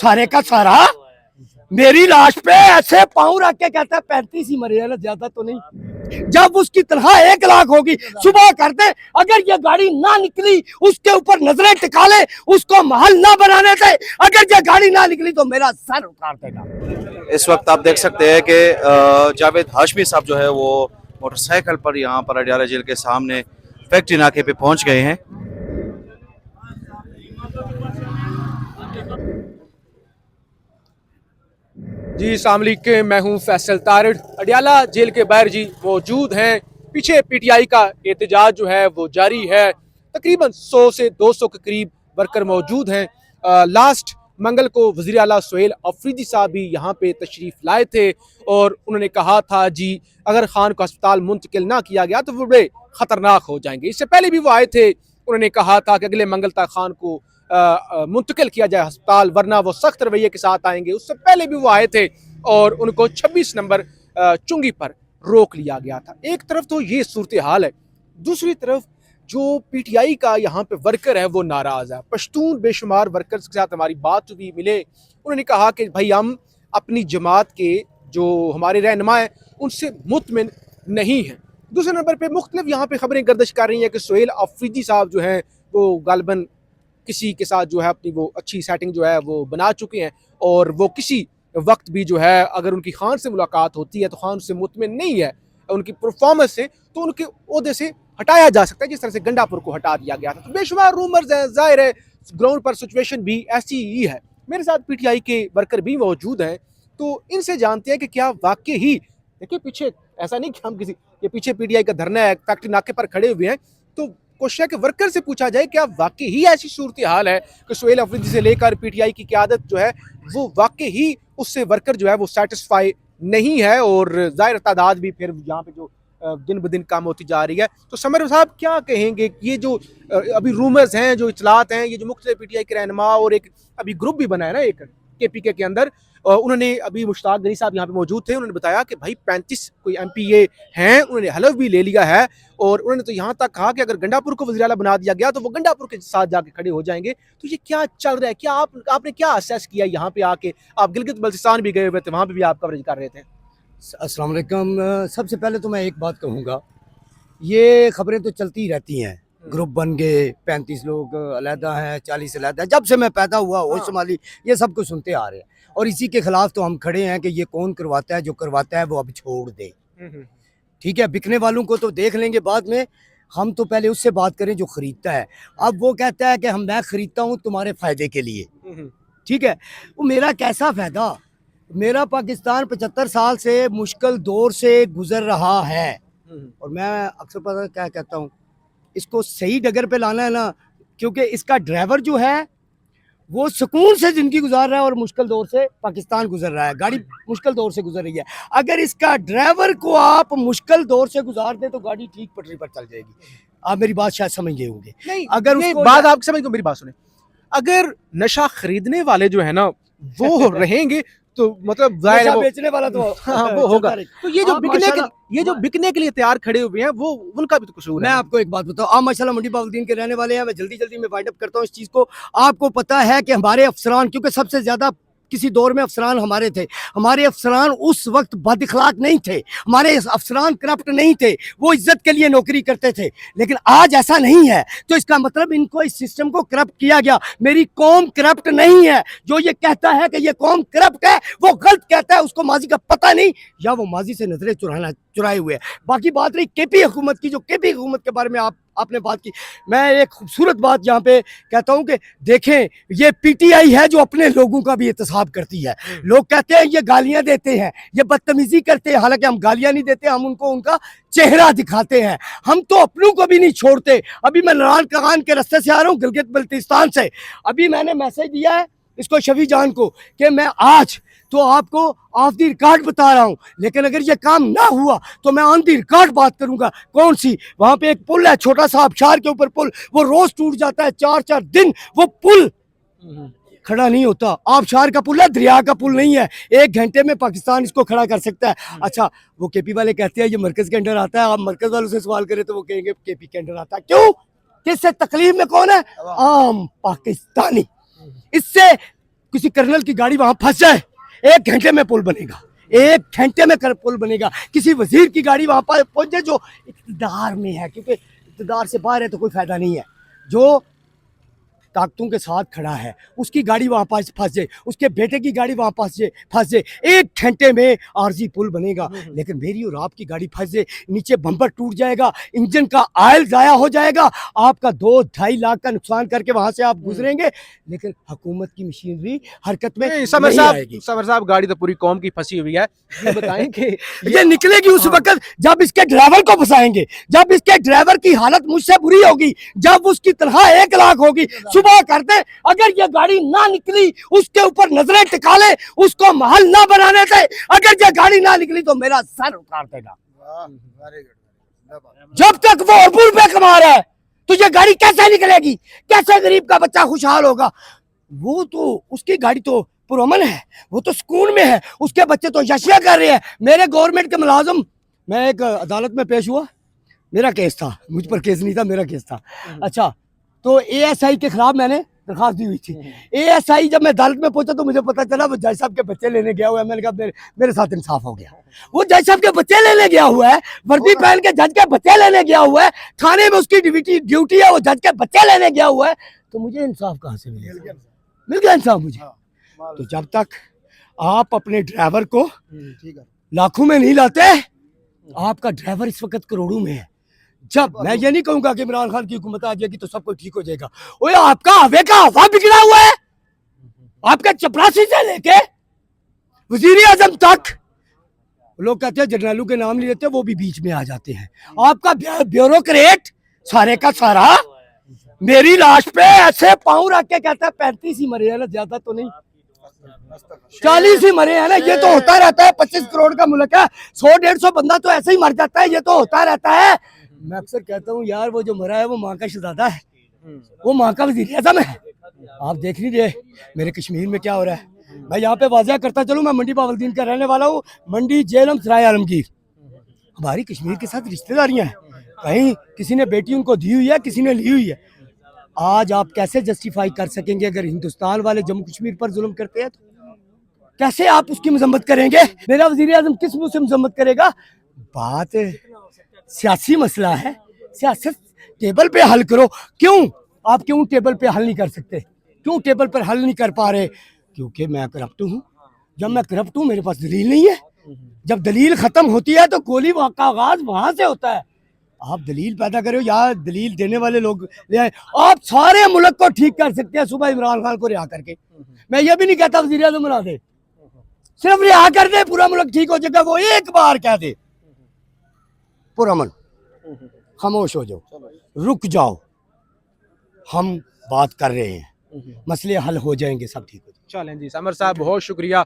सारे का सारा मेरी लाश पे ऐसे पाँव रख के कहता है 35 ही मरे हैं ना, ज्यादा तो नहीं। जब उसकी तनख्वाह 1 लाख होगी, सुबह कर दे, अगर ये गाड़ी ना निकली उसके ऊपर नजरें टिका ले, उसको महल ना बनाने दे, अगर ये गाड़ी ना निकली तो मेरा सर उतार देगा। इस वक्त आप देख सकते हैं कि जावेद हाशमी साहब जो है वो मोटरसाइकिल पर यहाँ पर अडियाला जेल के सामने फैक्ट्री नाके पे पहुंच गए हैं। जी अस्सलाम वालेकुम, मैं हूं फैसल तारिड़। अडियाला जेल के बाहर जी मौजूद हैं। पीछे पीटीआई का एहतजाज जो है वो जारी है। तकरीबन 100 से 200 के करीब वर्कर मौजूद हैं। लास्ट मंगल को वज़ीर आला सुहेल अफरीदी साहब भी यहाँ पे तशरीफ़ लाए थे और उन्होंने कहा था जी अगर खान को अस्पताल मुंतकिल ना किया गया तो वो बड़े ख़तरनाक हो जाएंगे। इससे पहले भी वो आए थे, उन्होंने कहा था कि अगले मंगल तक खान को मुंतकिल किया जाए अस्पताल, वरना वो सख्त रवैये के साथ आएंगे। उससे पहले भी वो आए थे और उनको 26 नंबर चुंगी पर रोक लिया गया था। एक तरफ तो ये सूरत हाल है, दूसरी तरफ जो पीटीआई का यहाँ पे वर्कर है वो नाराज है। पश्तून बेशुमार वर्कर्स के साथ हमारी बात हुई, मिले, उन्होंने कहा कि भाई हम अपनी जमात के जो हमारे रहनुमा हैं उनसे मुतमिन नहीं हैं। दूसरे नंबर पे मुख्तलिफ यहाँ पे खबरें गर्दिश कर रही हैं कि सुहेल अफरीदी साहब जो हैं वो गालिबन किसी के साथ जो है अपनी वो अच्छी सेटिंग जो है वो बना चुके हैं और वो किसी वक्त भी जो है अगर उनकी खान से मुलाकात होती है तो खान से मुतमिन नहीं है उनकी परफॉर्मेंस से, तो उनके ओहदे से हटाया जा सकता है, जिस तरह से गंडापुर को हटा दिया गया था। तो बेशुमार रूमर्स हैं, जाहिर है ग्राउंड पर सिचुएशन भी ऐसी ही है। मेरे साथ पीटीआई के वर्कर भी मौजूद हैं, तो इनसे जानते हैं कि क्या वाकई ही, देखिए पीछे ऐसा नहीं कि हम किसी ये पीछे पीटीआई का धरना है, फैक्ट्री नाके पर खड़े हुए हैं, तो कोशिश है कि वर्कर से पूछा जाए क्या वाकई ही ऐसी सूरत हाल है कि सुहेल अफरीदी से लेकर पीटीआई की क़यादत जो है वो वाकई ही उससे वर्कर जो है वो सेटिस्फाई नहीं है और ज़ाहिर तादाद भी फिर यहाँ पे जो दिन ब दिन कम होती जा रही है। तो समर साहब क्या कहेंगे, ये जो अभी रूमर्स हैं, जो इतलात हैं, ये जो मुख्तलिफ पीटीआई के रहनुमा और एक अभी ग्रुप भी बना है ना एक केपीके के अंदर, उन्होंने अभी मुश्ताक गनी साहब यहाँ पे मौजूद थे, उन्होंने बताया कि भाई 35 कोई एमपीए हैं, उन्होंने हलफ भी ले लिया है और उन्होंने तो यहाँ तक कहा कि अगर गंडापुर को वज़ीर आला बना दिया गया तो वो गंडापुर के साथ जाके खड़े हो जाएंगे। तो ये क्या चल रहा है, क्या आपने क्या असेस किया यहाँ पे आके? आप गिलगित बल्तिस्तान भी गए हुए थे, वहाँ पे भी आप कवरेज कर रहे थे। अस्सलाम वालेकुम। सबसे पहले तो मैं एक बात कहूँगा, ये खबरें तो चलती रहती हैं, ग्रुप बन गए, 35 लोग अलहदा हैं, 40 अलहदा, जब से मैं पैदा हुआ होश संभाली ये सब कुछ सुनते आ रहे हैं और इसी के खिलाफ तो हम खड़े हैं कि ये कौन करवाता है, जो करवाता है वो अब छोड़ दे। ठीक है, बिकने वालों को तो देख लेंगे बाद में, हम तो पहले उससे बात करें जो खरीदता है। अब वो कहता है कि मैं खरीदता हूँ तुम्हारे फायदे के लिए, ठीक है, वो मेरा कैसा फायदा? मेरा पाकिस्तान 75 साल से मुश्किल दौर से गुजर रहा है और मैं अक्सर पता क्या कहता हूँ, इसको सही डगर पे लाना है ना, क्योंकि इसका ड्राइवर जो है वो सुकून से ज़िंदगी गुजार रहा है और मुश्किल दौर से पाकिस्तान गुजर रहा है, गाड़ी मुश्किल दौर से गुजर रही है। अगर इसका ड्राइवर को आप मुश्किल दौर से गुजार दें तो गाड़ी ठीक पटरी पर चल जाएगी। आप मेरी बात शायद समझ गए होंगे। नहीं, अगर नहीं, उसको बात आप समझ, मेरी बात सुने, अगर नशा खरीदने वाले जो है ना वो रहेंगे तो मतलब जाहिर है वो बेचने वाला तो हाँ वो होगा। तो ये जो बिकने के लिए तैयार खड़े हुए हैं वो उनका भी तो कसूर है। मैं आपको एक बात बताऊं, आप माशाल्लाह मंडी बाउद्दीन के रहने वाले हैं, मैं जल्दी में वाइंड अप करता हूं इस चीज को। आपको पता है कि हमारे अफसरान, क्योंकि सबसे ज्यादा किसी दौर में अफसरान हमारे थे, हमारे अफसरान उस वक्त बदअखलाक नहीं थे, हमारे अफसरान करप्ट नहीं थे, वो इज्जत के लिए नौकरी करते थे। लेकिन आज ऐसा नहीं है, तो इसका मतलब इनको इस सिस्टम को करप्ट किया गया। मेरी कौम करप्ट नहीं है, जो ये कहता है कि ये कौम करप्ट है वो गलत कहता है, उसको माजी का पता नहीं या वो माजी से नजरें चुराए हुए है। बाकी बात रही केपी हुकूमत की, जो केपी हुकूमत के बारे में आपने बात की, मैं एक खूबसूरत बात यहाँ पे कहता हूँ कि देखें, ये पीटीआई है जो अपने लोगों का भी एहतसाब करती है। लोग कहते हैं ये गालियां देते हैं, ये बदतमीजी करते हैं, हालांकि हम गालियां नहीं देते, हम उनको उनका चेहरा दिखाते हैं। हम तो अपनों को भी नहीं छोड़ते। अभी मैं नारायण कागान के रास्ते से आ रहा हूँ, गिलगित बल्तिस्तान से। अभी मैंने मैसेज दिया है इसको शफी जान को कि मैं आज तो आपको ऑफ द रिकॉर्ड बता रहा हूं, लेकिन अगर ये काम ना हुआ तो मैं ऑन द रिकॉर्ड बात करूंगा। कौन सी? वहां पे एक पुल है, छोटा सा आबशार के ऊपर पुल, वो रोज टूट जाता है, 4-4 दिन वो पुल खड़ा नहीं होता। आबशार का पुल है, दरिया का पुल नहीं है। 1 घंटे में पाकिस्तान इसको खड़ा कर सकता है। अच्छा, वो केपी वाले कहते हैं ये मरकज के अंडर आता है, आप मरकज वालों से सवाल करें तो वो कहेंगे केपी के अंडर आता है। क्यों? किससे तकलीफ में कौन है? आम पाकिस्तानी। इससे किसी कर्नल की गाड़ी वहां फंस जाए, 1 घंटे में पुल बनेगा, 1 घंटे में पुल बनेगा। किसी वजीर की गाड़ी वहां पर पहुंचे जो इक़्तिदार में है, क्योंकि इक़्तिदार से बाहर है तो कोई फायदा नहीं है, जो ताकतों के साथ खड़ा है, उसकी गाड़ी वहां पास फंस जाए, उसके बेटे की गाड़ी वहां फंस जाए, 1 घंटे में आरजी पुल बनेगा। लेकिन मेरी और आपकी गाड़ी फंस जाए, नीचे बम्पर टूट जाएगा, इंजन का ऑयल जाया हो जाएगा, आपका 2-2.5 लाख का नुकसान करके वहां से आप गुजरेंगे, लेकिन हुकूमत की मशीनरी हरकत में नहीं, समर साहब गाड़ी तो पूरी कौम की फंसी हुई है। ये बताएं कि ये निकलेगी उस वक्त जब इसके ड्राइवर को फंसाएंगे, जब इसके ड्राइवर की हालत मुझसे बुरी होगी, जब उसकी तनख्वाह 1 लाख होगी, सुबह करते, अगर ये गाड़ी ना निकली उसके ऊपर नजरें टिका ले, उसको महल ना बनाने दे, अगर ये गाड़ी ना निकली तो मेरा सर उतार देगा। जब तक वो अरबों रुपए कमा रहा है तो ये गाड़ी कैसे निकलेगी, कैसे गरीब का बच्चा खुशहाल होगा। वो तो उसकी गाड़ी तो पुरअमन है, वो तो सुकून में है, उसके बच्चे तो यशिया कर रहे हैं। मेरे गवर्नमेंट के मुलाजिम, मैं एक अदालत में पेश हुआ, मेरा केस था, मुझ पर केस नहीं था, मेरा केस था। अच्छा, तो एएसआई के खिलाफ मैंने दरखास्त दी हुई थी। एएसआई जब मैं अदालत में पहुंचा तो मुझे पता चला वो जज साहब के बच्चे लेने गया हुआ है। मैंने कहा मेरे साथ इंसाफ हो गया। वो जज साहब के बच्चे लेने गया हुआ है, वर्दी पहन के जज के बच्चे लेने गया हुआ है, थाने में उसकी ड्यूटी है, वो जज के बच्चे लेने गया हुआ है, तो मुझे इंसाफ कहाँ से मिलेगा? मिल गया इंसाफ मुझे। तो जब तक आप अपने ड्राइवर को लाखों में नहीं लाते, आपका ड्राइवर इस वक्त करोड़ों में है। जब मैं ये नहीं कहूंगा कि इमरान खान की हुकूमत आ जाएगी तो सब कुछ ठीक हो जाएगा। ओए, आपका हवे का हवा बिगड़ा हुआ है, आपके चपरासी से लेके वजीर आजम तक। लोग कहते हैं जर्नलों के नाम नहीं लेते, वो भी बीच में आ जाते हैं। आपका ब्यूरोक्रेट सारे का सारा मेरी लाश पे ऐसे पाँव रख के कहता है 35 ही मरे हैं ना, ज्यादा तो नहीं, 40 ही मरे हैं ना। ये तो होता रहता है, 25 करोड़ का मुल्क है, 100-150 बंदा तो ऐसे ही मर जाता है, ये तो होता रहता है। मैं अक्सर कहता हूँ यार, वो जो मरा है वो माँ का शहजादा है, वो माँ का वजीर आज़म है। आप देख नहीं रहे मेरे कश्मीर में क्या हो रहा है। मैं यहाँ पे वाज़ह करता चलूँ, मैं मंडी बावलदीन का रहने वाला हूँ, मंडी जेलम सराय आलमगीर। हमारी कश्मीर के साथ रिश्तेदारियाँ हैं, कहीं किसी ने बेटी उनको दी हुई है, किसी ने ली हुई है। आज आप कैसे जस्टिफाई कर सकेंगे अगर हिंदुस्तान वाले जम्मू कश्मीर पर जुल्म करते हैं तो कैसे आप उसकी मजम्मत करेंगे? मेरा वजीर आज़म किस मुंह से मजम्मत करेगा? बात सियासी मसला है, सियासत टेबल पे हल करो। क्यों आप टेबल पे हल नहीं कर सकते? क्यों टेबल पर हल नहीं कर पा रहे? क्योंकि मैं करप्ट हूँ। जब मैं करप्ट हूँ मेरे पास दलील नहीं है। जब दलील खत्म होती है तो गोली का आगाज वहां से होता है। आप दलील पैदा करो या दलील देने वाले लोग ले आए। आप सारे मुल्क को ठीक कर सकते हैं सुबह इमरान खान को रिहा करके। मैं ये भी नहीं कहता वजीर आज़म बना दे, सिर्फ रिहा कर दे, पूरा मुल्क ठीक हो जाएगा। वो एक बार कह दे पुरअमन, खामोश हो जाओ, रुक जाओ, हम बात कर रहे हैं, मसले हल हो जाएंगे, सब ठीक हो जाएंगे। चलें जी, समर साहब बहुत शुक्रिया।